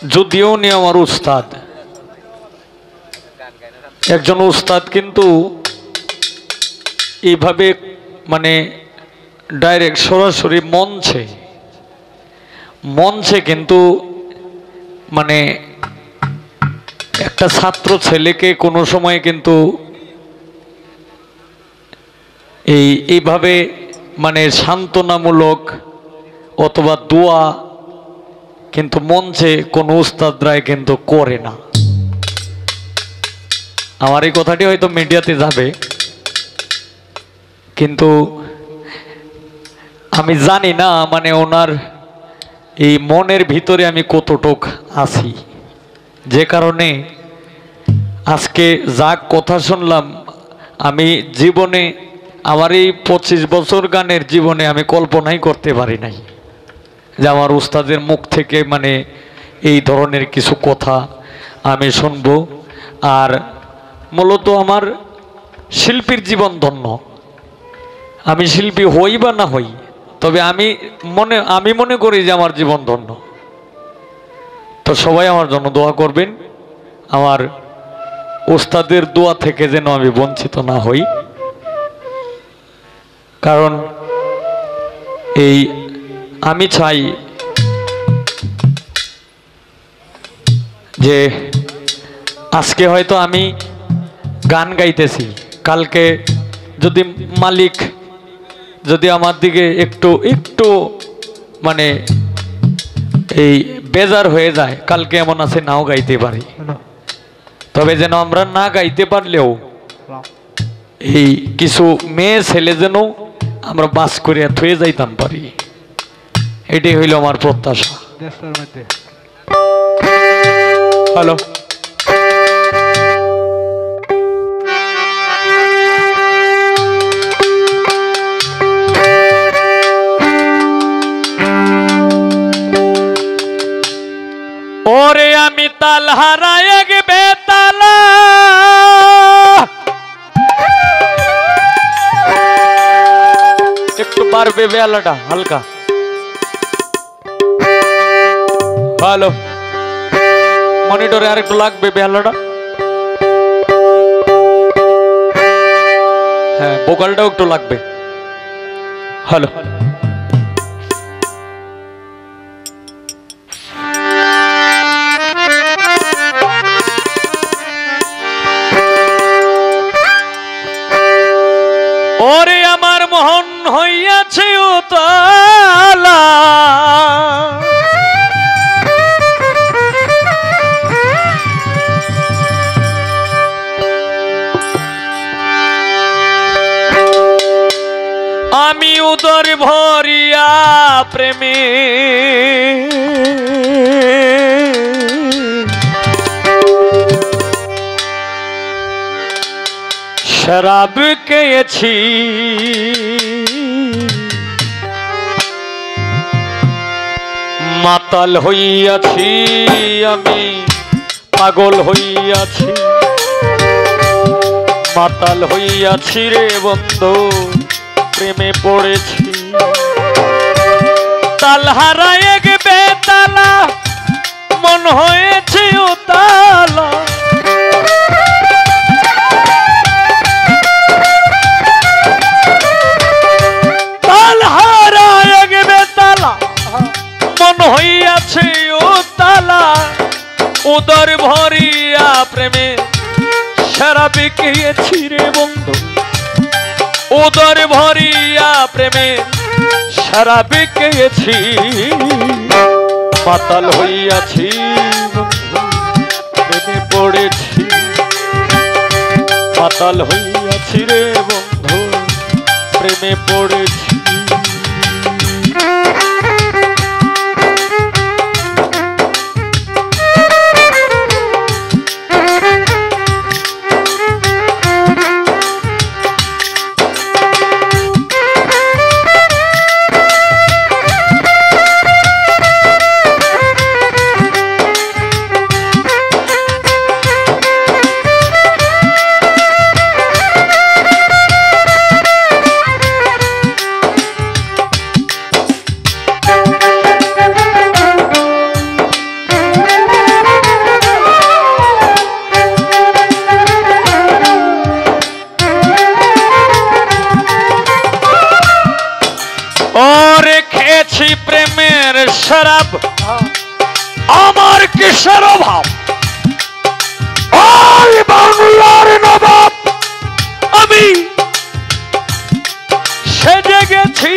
যদিও উনি আমার উস্তাদ, একজন উস্তাদ, কিন্তু এইভাবে মানে ডাইরেক্ট সরাসরি মঞ্চে কিন্তু মানে একটা ছাত্র ছেলেকে কোনো সময় কিন্তু এইভাবে মানে সান্ত্বনামূলক অথবা দোয়া কিন্তু মঞ্চে কোনো উস্তাদরাই কিন্তু করে না। আমার এই কথাটি হয়তো মিডিয়াতে যাবে, কিন্তু আমি জানি না মানে ওনার এই মনের ভিতরে আমি কতটুক আছি, যে কারণে আজকে যা কথা শুনলাম আমি জীবনে আমার এই 25 বছর গানের জীবনে আমি কল্পনাই করতে পারি নাই যে আমার উস্তাদের মুখ থেকে মানে এই ধরনের কিছু কথা আমি শুনবো। আর মূলত আমার শিল্পীর জীবন ধন্য, আমি শিল্পী হই বা না হই, তবে আমি মনে করি যে আমার জীবন ধন্য। তো সবাই আমার জন্য দোয়া করবেন, আমার উস্তাদের দোয়া থেকে যেন আমি বঞ্চিত না হই। কারণ এই আমি চাই যে আজকে হয়তো আমি গান গাইতেছি, কালকে যদি মালিক যদি আমার দিকে একটু মানে এই বেজার হয়ে যায়, কালকে এমন আছে নাও গাইতে পারি। তবে যেন আমরা না গাইতে পারলেও এই কিছু মেয়ে ছেলে যেন আমরা বাস করিয়া থুয়ে যাইতাম পারি, এটাই হইল আমার প্রত্যাশা। হ্যালো, ওরে আমি তাল হারায় এক বেতালা, একটু বাড়বে বেলাটা হালকা। হ্যালো, মনিটরে আর একটু লাগবে বেলাটা। হ্যাঁ, ভোকালটাও একটু লাগবে। হ্যালো, ওরে আমার মোহন হইয়াছে উতালা, আমি উদর ভরিয়া প্রেমে শরাব খেয়েছি, মাতাল হইয়াছি আমি, পাগল হইয়াছি, মাতাল হইয়াছি রে বন্ধু, প্রেমে পড়েছি। তাল হারায় এক বেতালা, মন হয়েছে উতালা, তাল হারায় এক বেতালা, মন হইয়াছে উতালা, উদর ভরিয়া প্রেমে শরাব খেয়েছি রে বন্ধু, উদর ভরিয়া প্রেমে শরাব খেয়েছি, মাতাল হইয়াছি বন্ধু, প্রেমে পড়েছি, মাতাল হইয়াছি রে বন্ধু, প্রেমে পড়েছি। শরাব আমার কিসের অভাব ওই বাংলার নবাব আমি সেজে গেছি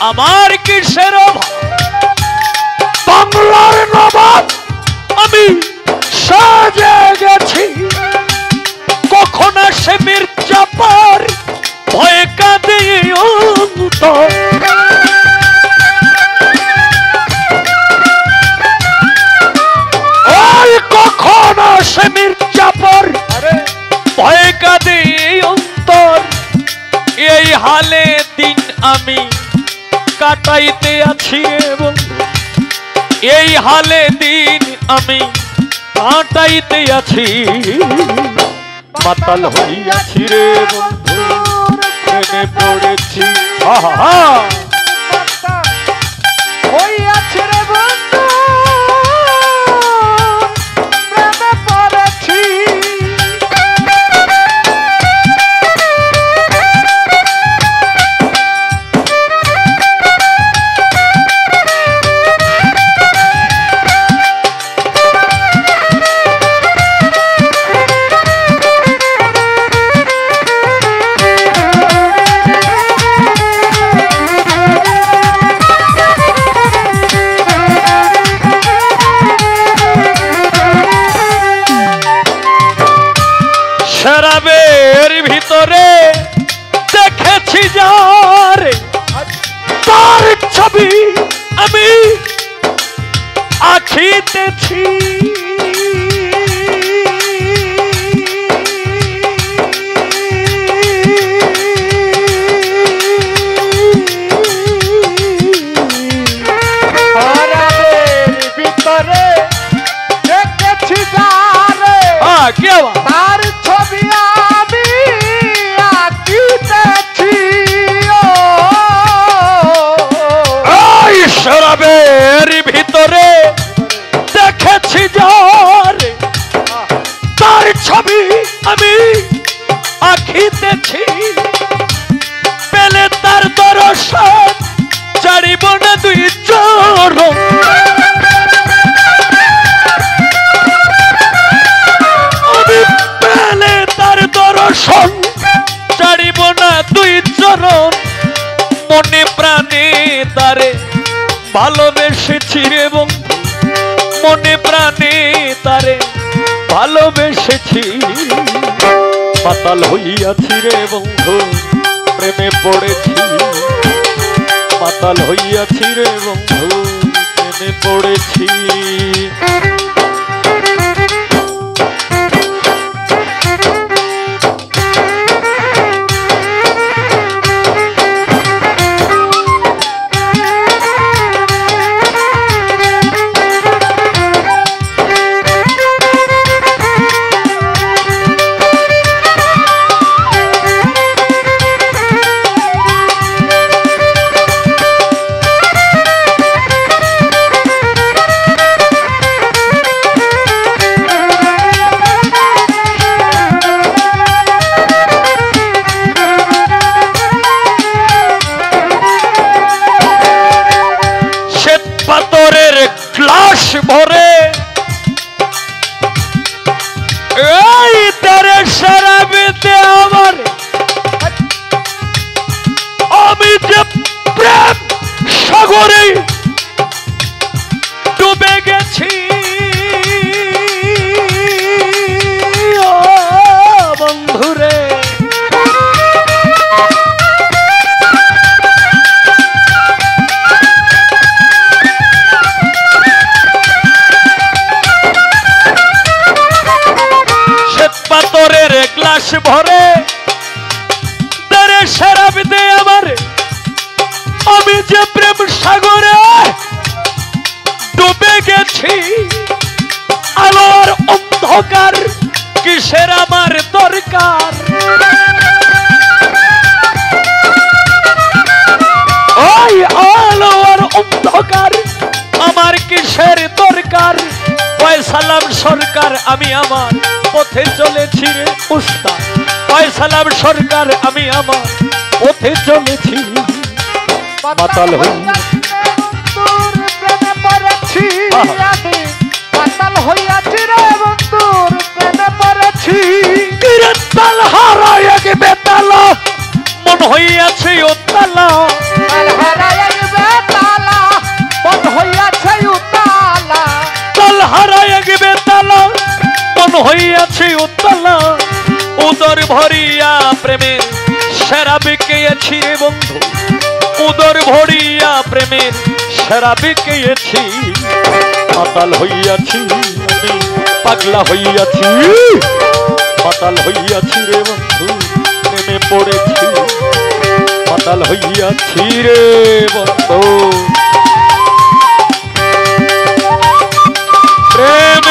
আমার কিসের অভাব বাংলার নবাব আমি সাজে গেছি কখন আসে মির্জাফর ভয়ে কাঁদে অন্তর ওই কখন আসে মির্জাফর ভয়ে কাঁদে অন্তর এই হালে দিন আমি কাটাইতে আছি রে বন্ধু এই হালে দিন আমি কাটাইতে আছি মাতাল হইয়াছি রে বন্ধু প্রেমে পড়েছি হইয়াছি রে বন্ধু প্রেমে পড়েছি শরাবের ভিতরে দেখেছি যারে তার ছবি আমি আঁকিতেছি শরাবের ভিতরে দেখেছি যারে কি তার ছবি আমি আঁকিতেছি ওই শরাবের ভিতরে দেখেছি যারে তার ছবি আমি আঁকিতেছি পেলে তার দর্শন ছাড়িব না দুই চরণ পেলে তার দর্শন ছাড়িব না দুই চরণ মনে প্রাণে তারে ভালোবেসেছি রে বন্ধু মনে প্রাণে তারে ভালোবেসেছি মাতাল হইয়াছি রে বন্ধু প্রেমে পড়েছি মাতাল হইয়াছি রে বন্ধু প্রেমে পড়েছি গ্লাস ভরে এই তারে শরাবেতে আমার আমি যে প্রেম সাগরে ডুবে গেছি বন্ধুরে গ্লাস ভরে তারে শরাব দে আমার অন্ধকার কিসের আমার দরকার ওই আলো আর অন্ধকার আমার কিসের দরকার ফয়সালাম সরকার আমি আমার পথে চলেছি রে উস্তাদ ফয়সালাম সরকার আমি আমার পথে চলেছি মাতাল হইয়া তোর প্রেমে পড়েছি আমি মাতাল হইয়াছি রে বন্ধুর প্রেমে পড়েছি কিরতাল হারায় এক বেতালা মন হইয়াছে উত্তালা তাল হারায় এক বেতালা মন হইয়াছে উতালা তাল হারায় এক বেতালা মন হইয়াছে উত্তালা উদর ভরিয়া প্রেমে সেরা বিকেছি রে বন্ধু উদর ভরিয়া প্রেমের সেরা বিকেছি মাতাল হইয়াছি আমি পাগলা হইয়াছি মাতাল হইয়াছি রে বন্ধু প্রেমে পড়েছি মাতাল হইয়াছি রে বন্ধু প্রেম